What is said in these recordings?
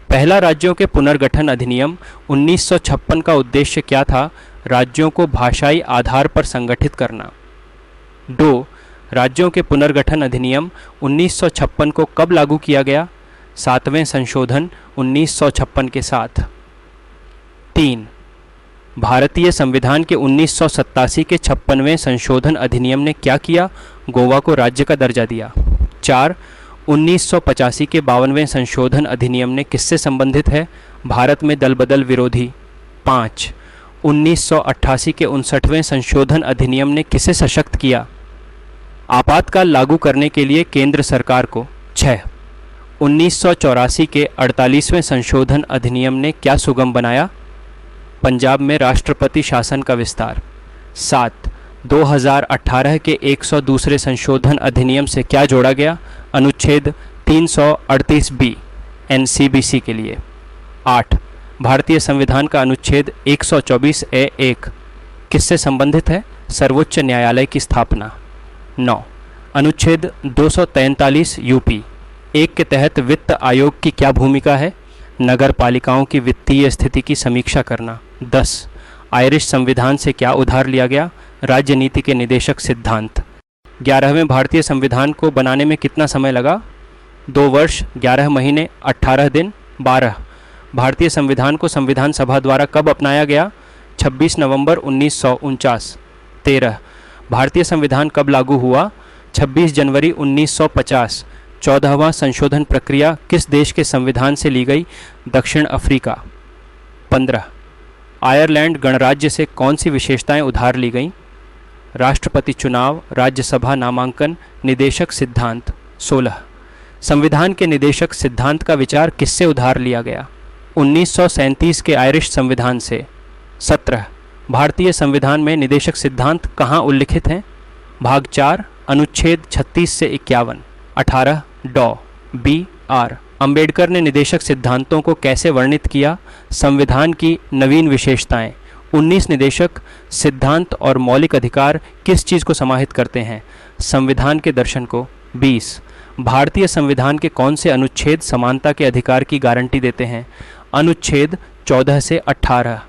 पहला राज्यों के पुनर्गठन अधिनियम 1956 का उद्देश्य क्या था? राज्यों को भाषाई आधार पर संगठित करना। 2. राज्यों के पुनर्गठन अधिनियम 1956 को कब लागू किया गया? 7वें संशोधन 1956 के साथ। 3. भारतीय संविधान के 1987 के 56वें संशोधन अधिनियम ने क्या किया? गोवा को राज्य का दर्जा दिया। 4. 1985 के 52वें संशोधन अधिनियम ने किससे संबंधित है? भारत में दल बदल विरोधी। 5. 1988 के 59वें संशोधन अधिनियम ने किसे सशक्त किया? आपातकाल लागू करने के लिए केंद्र सरकार को। 6. 1984 के 48वें संशोधन अधिनियम ने क्या सुगम बनाया? पंजाब में राष्ट्रपति शासन का विस्तार। 7. 2018 के 102वें संशोधन अधिनियम से क्या जोड़ा गया? अनुच्छेद 338B NCBC के लिए। 8. भारतीय संविधान का अनुच्छेद 124A(1) किससे संबंधित है? सर्वोच्च न्यायालय की स्थापना। 9. अनुच्छेद 243 UP 1 के तहत वित्त आयोग की क्या भूमिका है? नगर पालिकाओं की वित्तीय स्थिति की समीक्षा करना। 10. आयरिश संविधान से क्या उधार लिया गया? राज्य नीति के निदेशक सिद्धांत। 11वें भारतीय संविधान को बनाने में कितना समय लगा? 2 वर्ष 11 महीने 18 दिन 12। भारतीय संविधान को संविधान सभा द्वारा कब अपनाया गया? 26 नवंबर 1949। 13. भारतीय संविधान कब लागू हुआ? 26 जनवरी 1950। 14वां संशोधन प्रक्रिया किस देश के संविधान से ली गई? दक्षिण अफ्रीका। 15. आयरलैंड गणराज्य से कौन सी विशेषताएं उधार ली गईं? राष्ट्रपति चुनाव, राज्यसभा नामांकन, निदेशक सिद्धांत। 16. संविधान के निदेशक सिद्धांत का विचार किससे उधार लिया गया? 1937 के आयरिश संविधान से। 17. भारतीय संविधान में निदेशक सिद्धांत कहाँ उल्लिखित हैं? भाग 4 अनुच्छेद 36 से 51। 18. डॉ. B.R. अंबेडकर ने निदेशक सिद्धांतों को कैसे वर्णित किया? संविधान की नवीन विशेषताएं। 19 निदेशक सिद्धांत और मौलिक अधिकार किस चीज़ को समाहित करते हैं? संविधान के दर्शन को। 20. भारतीय संविधान के कौन से अनुच्छेद समानता के अधिकार की गारंटी देते हैं? अनुच्छेद 14 से 18।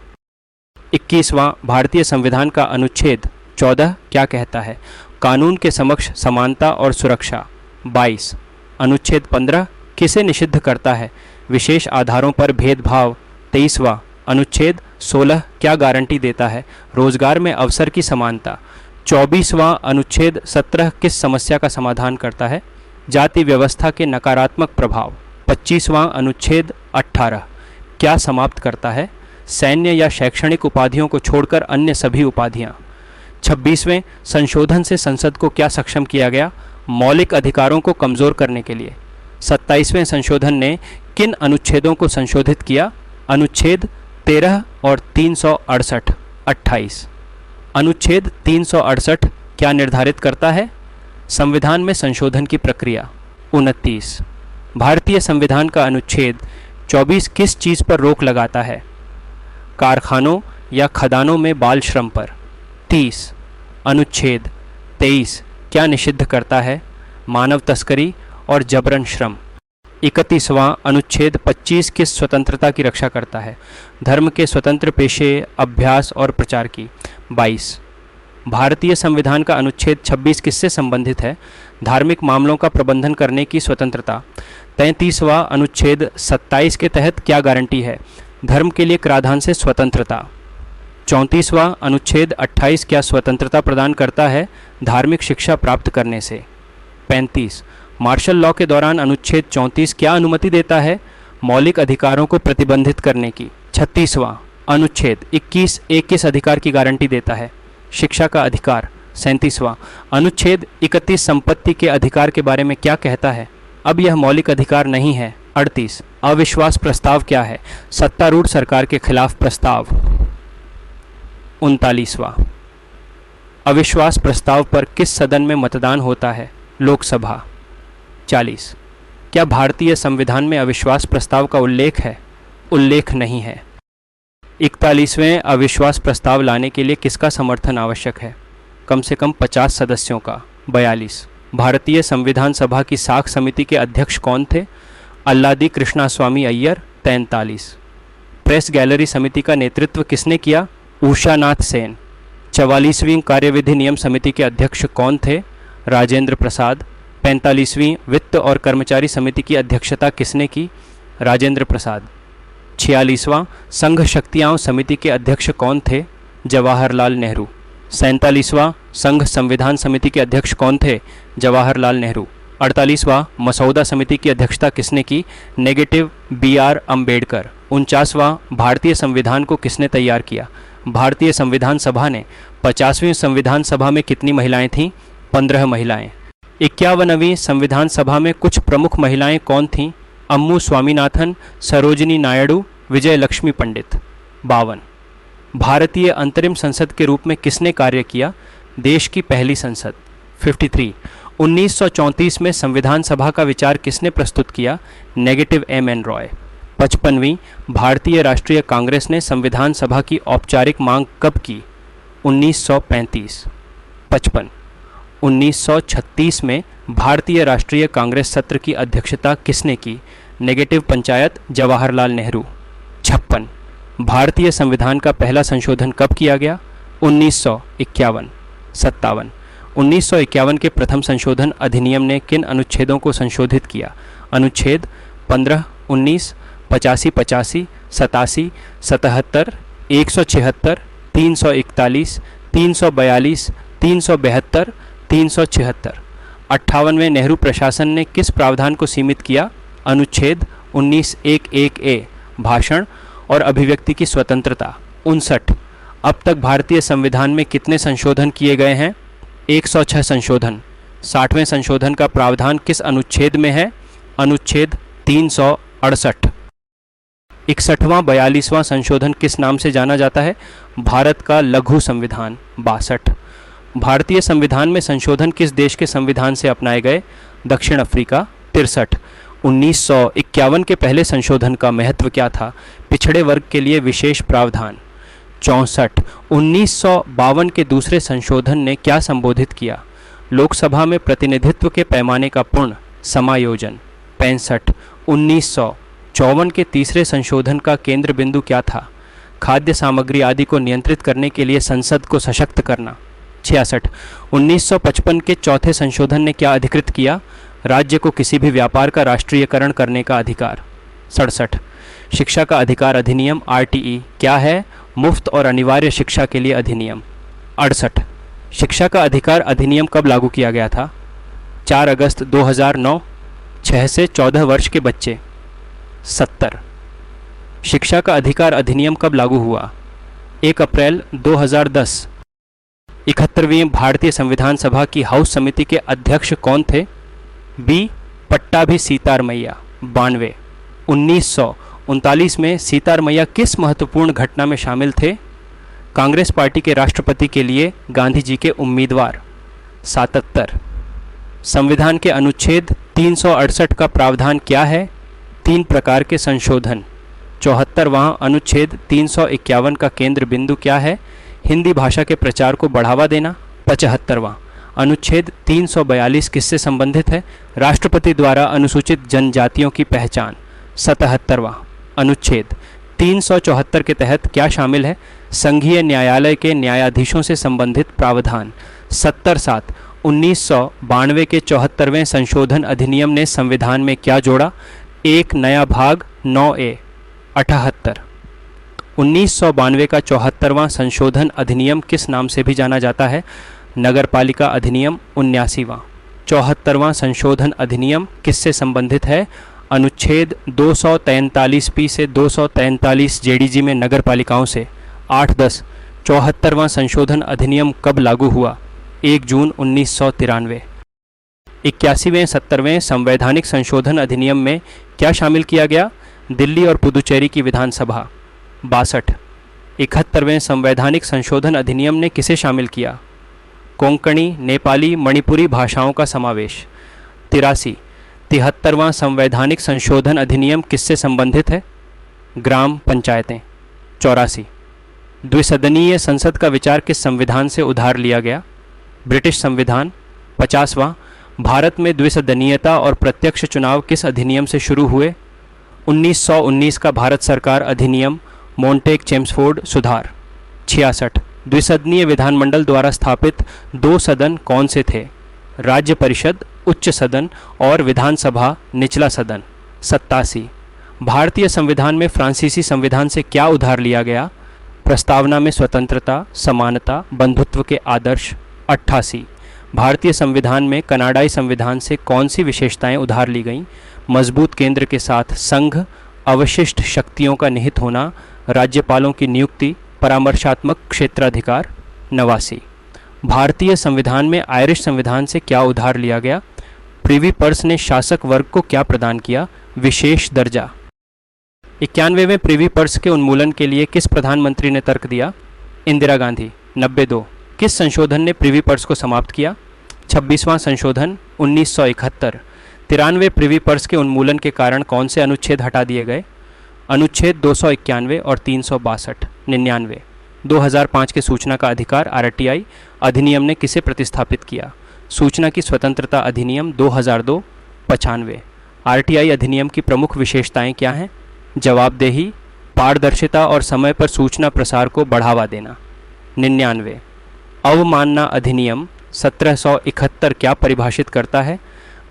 21वां भारतीय संविधान का अनुच्छेद 14 क्या कहता है? कानून के समक्ष समानता और सुरक्षा। 22. अनुच्छेद 15 किसे निषिद्ध करता है? विशेष आधारों पर भेदभाव। 23वां अनुच्छेद 16 क्या गारंटी देता है? रोजगार में अवसर की समानता। 24वां अनुच्छेद 17 किस समस्या का समाधान करता है? जाति व्यवस्था के नकारात्मक प्रभाव। 25वां अनुच्छेद 18 क्या समाप्त करता है? सैन्य या शैक्षणिक उपाधियों को छोड़कर अन्य सभी उपाधियां। 26वें संशोधन से संसद को क्या सक्षम किया गया? मौलिक अधिकारों को कमज़ोर करने के लिए। 27वें संशोधन ने किन अनुच्छेदों को संशोधित किया? अनुच्छेद 13 और 368। 28. अनुच्छेद 368 क्या निर्धारित करता है? संविधान में संशोधन की प्रक्रिया। 29. भारतीय संविधान का अनुच्छेद 24 किस चीज़ पर रोक लगाता है? कारखानों या खदानों में बाल श्रम पर। 30. अनुच्छेद 23 क्या निषिद्ध करता है? मानव तस्करी और जबरन श्रम। 31वां अनुच्छेद 25 किस स्वतंत्रता की रक्षा करता है? धर्म के स्वतंत्र पेशे, अभ्यास और प्रचार की। 22. भारतीय संविधान का अनुच्छेद 26 किससे संबंधित है? धार्मिक मामलों का प्रबंधन करने की स्वतंत्रता। 33वां अनुच्छेद 27 के तहत क्या गारंटी है? धर्म के लिए कराधान से स्वतंत्रता। 34वां अनुच्छेद 28 क्या स्वतंत्रता प्रदान करता है? धार्मिक शिक्षा प्राप्त करने से। 35. मार्शल लॉ के दौरान अनुच्छेद 34 क्या अनुमति देता है? मौलिक अधिकारों को प्रतिबंधित करने की। 36वां अनुच्छेद 21 किस अधिकार की गारंटी देता है? शिक्षा का अधिकार। 37वां अनुच्छेद 31 संपत्ति के अधिकार के बारे में क्या कहता है? अब यह मौलिक अधिकार नहीं है। 38. अविश्वास प्रस्ताव क्या है? सत्तारूढ़ सरकार के खिलाफ प्रस्ताव। 39वां अविश्वास प्रस्ताव पर किस सदन में मतदान होता है? लोकसभा। 40. क्या भारतीय संविधान में अविश्वास प्रस्ताव का उल्लेख है? उल्लेख नहीं है। 41वें अविश्वास प्रस्ताव लाने के लिए किसका समर्थन आवश्यक है? कम से कम 50 सदस्यों का। 42. भारतीय संविधान सभा की साख समिति के अध्यक्ष कौन थे? अल्लादी कृष्णास्वामी अय्यर, 1943। प्रेस गैलरी समिति का नेतृत्व किसने किया? उषानाथ सेन। 44वीं कार्यविधि नियम समिति के अध्यक्ष कौन थे? राजेंद्र प्रसाद। 45वीं वित्त और कर्मचारी समिति की अध्यक्षता किसने की? राजेंद्र प्रसाद। 46वां संघ शक्तियाँ समिति के अध्यक्ष कौन थे? जवाहरलाल नेहरू। 47वां संघ संविधान समिति के अध्यक्ष कौन थे? जवाहरलाल नेहरू। 48वां मसौदा समिति की अध्यक्षता किसने की? Negative BR Ambedkar. 49वां भारतीय संविधान को किसने तैयार किया? भारतीय संविधान सभा ने। 50वीं संविधान सभा में कितनी महिलाएं थीं? 15 महिलाएं। 51वीं संविधान सभा में कुछ प्रमुख महिलाएं कौन थीं? अम्मू स्वामीनाथन, सरोजिनी नायडू, विजय लक्ष्मी पंडित। 52 भारतीय अंतरिम संसद के रूप में किसने कार्य किया? देश की पहली संसद। 53 1934 में संविधान सभा का विचार किसने प्रस्तुत किया? Negative MN Roy. 55वीं भारतीय राष्ट्रीय कांग्रेस ने संविधान सभा की औपचारिक मांग कब की? 1935। 55 1936 में भारतीय राष्ट्रीय कांग्रेस सत्र की अध्यक्षता किसने की? नेगेटिव पंचायत जवाहरलाल नेहरू। 56 भारतीय संविधान का पहला संशोधन कब किया गया? 1951। 57 1951 के प्रथम संशोधन अधिनियम ने किन अनुच्छेदों को संशोधित किया? अनुच्छेद 15, 19, 85, 87, 77, 176, 341, 342, 372, 376। 58वें नेहरू प्रशासन ने किस प्रावधान को सीमित किया? अनुच्छेद 19(1)(1)(a) भाषण और अभिव्यक्ति की स्वतंत्रता। 59 अब तक भारतीय संविधान में कितने संशोधन किए गए हैं? 106 संशोधन। 60वें संशोधन का प्रावधान किस अनुच्छेद में है? अनुच्छेद 368। 61वां 42वां संशोधन किस नाम से जाना जाता है? भारत का लघु संविधान। 62 भारतीय संविधान में संशोधन किस देश के संविधान से अपनाए गए? दक्षिण अफ्रीका। 63 1951 के पहले संशोधन का महत्व क्या था? पिछड़े वर्ग के लिए विशेष प्रावधान। 64 1952 के दूसरे संशोधन ने क्या संबोधित किया? लोकसभा में प्रतिनिधित्व के पैमाने का पूर्ण समायोजन। 65 1954 के तीसरे संशोधन का केंद्र बिंदु क्या था? खाद्य सामग्री आदि को नियंत्रित करने के लिए संसद को सशक्त करना। 66 1955 के चौथे संशोधन ने क्या अधिकृत किया? राज्य को किसी भी व्यापार का राष्ट्रीयकरण करने का अधिकार। 67 शिक्षा का अधिकार अधिनियम RTE क्या है? मुफ्त और अनिवार्य शिक्षा के लिए अधिनियम। 68 शिक्षा का अधिकार अधिनियम कब लागू किया गया था? 4 अगस्त 2009। 6 से 14 वर्ष के बच्चे। 70 शिक्षा का अधिकार अधिनियम कब लागू हुआ? 1 अप्रैल 2010। 71वीं भारतीय संविधान सभा की हाउस समिति के अध्यक्ष कौन थे? B पट्टाभी सीतारमैया। 92 1939 में सीतारमैया किस महत्वपूर्ण घटना में शामिल थे? कांग्रेस पार्टी के राष्ट्रपति के लिए गांधी जी के उम्मीदवार। 77 संविधान के अनुच्छेद 368 का प्रावधान क्या है? 3 प्रकार के संशोधन। 74वां अनुच्छेद 351 का केंद्र बिंदु क्या है? हिंदी भाषा के प्रचार को बढ़ावा देना। 75वां अनुच्छेद 342 किससे संबंधित है? राष्ट्रपति द्वारा अनुसूचित जनजातियों की पहचान। 77वां अनुच्छेद 374 के तहत क्या शामिल है? संघीय न्यायालय के न्यायाधीशों से संबंधित प्रावधान। 70(7) 1992 के 74वें संशोधन अधिनियम ने संविधान में क्या जोड़ा? एक नया भाग 9A। 78 1992 का 74वां संशोधन अधिनियम किस नाम से भी जाना जाता है? नगरपालिका अधिनियम। 79वां 74वां संशोधन अधिनियम किससे संबंधित है? अनुच्छेद 243P से 243 JDG में नगरपालिकाओं से। 8-10 74वां संशोधन अधिनियम कब लागू हुआ? 1 जून 1993। 81वें 70वें संवैधानिक संशोधन अधिनियम में क्या शामिल किया गया? दिल्ली और पुदुचेरी की विधानसभा। 62 71वें संवैधानिक संशोधन अधिनियम ने किसे शामिल किया? कोंकणी, नेपाली, मणिपुरी भाषाओं का समावेश। 83 73वां संवैधानिक संशोधन अधिनियम किससे संबंधित है? ग्राम पंचायतें। 84 द्विसदनीय संसद का विचार किस संविधान से उधार लिया गया? ब्रिटिश संविधान। 50वां भारत में द्विसदनीयता और प्रत्यक्ष चुनाव किस अधिनियम से शुरू हुए? 1919 का भारत सरकार अधिनियम मोंटेक चेम्सफोर्ड सुधार। 66 द्विसदनीय विधानमंडल द्वारा स्थापित 2 सदन कौन से थे? राज्य परिषद उच्च सदन और विधानसभा निचला सदन। 87 भारतीय संविधान में फ्रांसीसी संविधान से क्या उधार लिया गया? प्रस्तावना में स्वतंत्रता, समानता, बंधुत्व के आदर्श। 88 भारतीय संविधान में कनाडाई संविधान से कौन सी विशेषताएं उधार ली गईं? मजबूत केंद्र के साथ संघ, अवशिष्ट शक्तियों का निहित होना, राज्यपालों की नियुक्ति, परामर्शात्मक क्षेत्राधिकार। 89 भारतीय संविधान में आयरिश संविधान से क्या उधार लिया गया? प्रिवी पर्स ने शासक वर्ग को क्या प्रदान किया? विशेष दर्जा। 91वें प्रिवी पर्स के उन्मूलन के लिए किस प्रधानमंत्री ने तर्क दिया? इंदिरा गांधी। 92 किस संशोधन ने प्रिवी पर्स को समाप्त किया? 26वां संशोधन 1971। 93वें प्रिवी पर्स के उन्मूलन के कारण कौन से अनुच्छेद हटा दिए गए? अनुच्छेद 291 और 362। 99 2005 के सूचना का अधिकार RTI अधिनियम ने किसे प्रतिस्थापित किया? सूचना की स्वतंत्रता अधिनियम 2002। 95 RTI अधिनियम की प्रमुख विशेषताएं क्या हैं? जवाबदेही, पारदर्शिता और समय पर सूचना प्रसार को बढ़ावा देना। 99 अवमानना अधिनियम 1771 क्या परिभाषित करता है?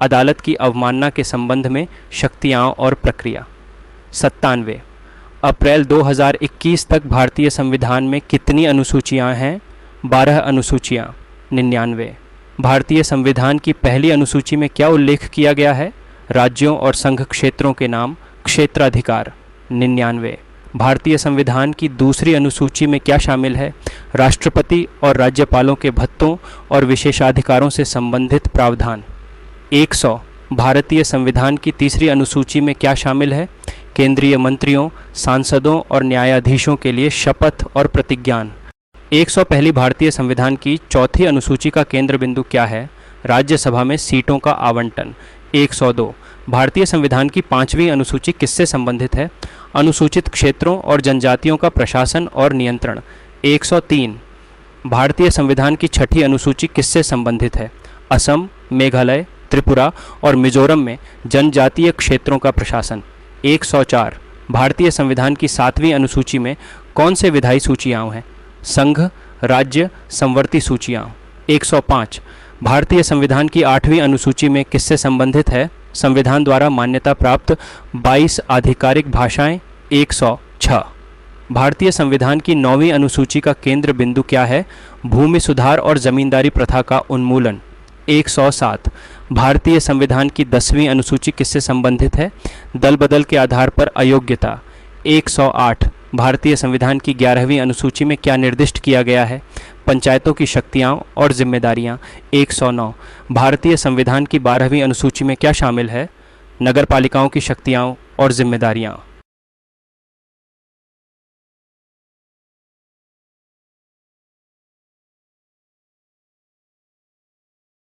अदालत की अवमानना के संबंध में शक्तियाँ और प्रक्रिया। 97 अप्रैल 2021 तक भारतीय संविधान में कितनी अनुसूचियाँ हैं? 12 अनुसूचियाँ। 99 भारतीय संविधान की पहली अनुसूची में क्या उल्लेख किया गया है? राज्यों और संघ क्षेत्रों के नाम, क्षेत्राधिकार। 99 भारतीय संविधान की दूसरी अनुसूची में क्या शामिल है? राष्ट्रपति और राज्यपालों के भत्तों और विशेषाधिकारों से संबंधित प्रावधान। 100 भारतीय संविधान की तीसरी अनुसूची में क्या शामिल है? केंद्रीय मंत्रियों, सांसदों और न्यायाधीशों के लिए शपथ और प्रतिज्ञान। 101 भारतीय संविधान की चौथी अनुसूची का केंद्र बिंदु क्या है? राज्यसभा में सीटों का आवंटन। 102 भारतीय संविधान की 5वीं अनुसूची किससे संबंधित है? अनुसूचित क्षेत्रों और जनजातियों का प्रशासन और नियंत्रण। 103 भारतीय संविधान की 6ठी अनुसूची किससे संबंधित है? असम, मेघालय, त्रिपुरा और मिजोरम में जनजातीय क्षेत्रों का प्रशासन। 104 भारतीय संविधान की 7वीं अनुसूची में कौन से विधायी सूचियाँ हैं? संघ, राज्य, संवर्ती सूचियाँ। 105 भारतीय संविधान की 8वीं अनुसूची में किससे संबंधित है? संविधान द्वारा मान्यता प्राप्त 22 आधिकारिक भाषाएं। 106 भारतीय संविधान की 9वीं अनुसूची का केंद्र बिंदु क्या है? भूमि सुधार और जमींदारी प्रथा का उन्मूलन। 107 भारतीय संविधान की 10वीं अनुसूची किससे संबंधित है? दल बदल के आधार पर अयोग्यता। 108 भारतीय संविधान की 11वीं अनुसूची में क्या निर्दिष्ट किया गया है? पंचायतों की शक्तियाँ और जिम्मेदारियाँ। 109 भारतीय संविधान की 12वीं अनुसूची में क्या शामिल है? नगरपालिकाओं की शक्तियाँ और जिम्मेदारियाँ।